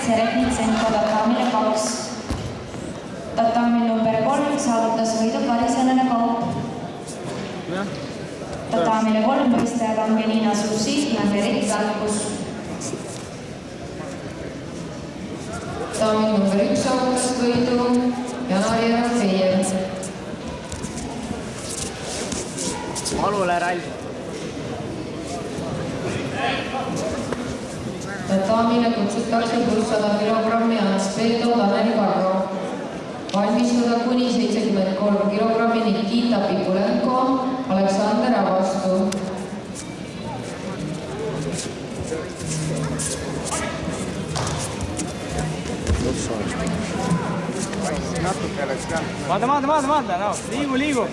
Seretnitsenko tatamine 2. Tatamil number 3 saavutas võidu Karisenene Kaup. Tatamile 3 võistlejad Angelina Susi ja Merit Tarkus. Tatamil number 1 saavutas võidu Janari Rafejev. Alule Ralf. Tatamile kutsutakse pluss 100 kilogrammi Anspeedo Taneli Karro. Valmistuda kuni 73 kilogrammi Nikita Pikulenko, Aleksander Avastu. Vaata, no, liigu.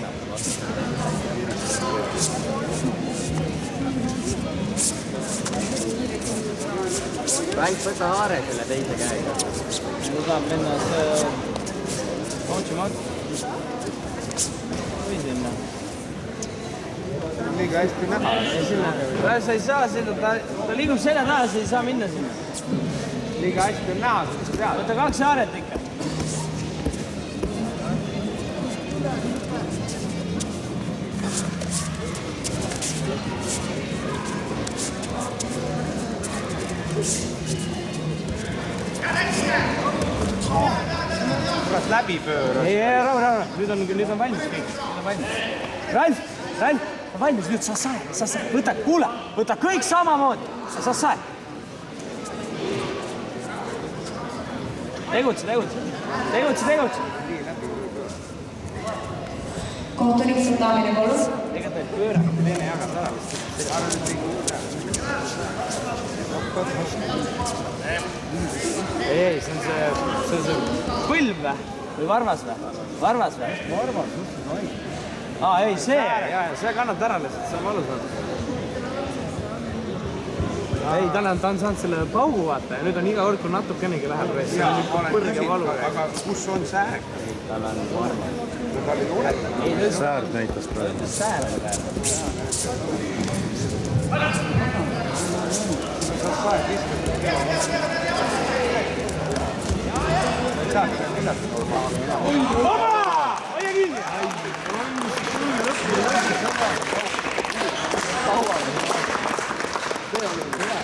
Ralf, võta haare selle teise käega. Nüüd tahab minna Kootšimaat. Või sinna. Liiga hästi näha. Sa ei saa sinna, ta liigub selja taha, sa ei saa minna sinna. Liiga hästi on näha, sest pead. Võta 2 haaret ikka. Kurat läbi pööra. Ei, rahu. Nüüd on valmis kõik. Ralf, valmis, nüüd sa saad. Võta kõik samamoodi. Sa saad. Tegutse. Kohtunik Tatamile 3. Tegelikult neid pööra. Teine jagad ära vist. Ei, see on see põlv või varvas või? Varvas, ei, see. See kannab ära lihtsalt, see on valusalt. Ei, ta on saanud selle paugu vaata ja nüüd on iga kord, kui natukenegi läheb reis. See on põrge valu. Aga kus on sääg? Tal on varvas. Säär näitas praegu. Säär on praegu. Hoia kinni! See oli hea.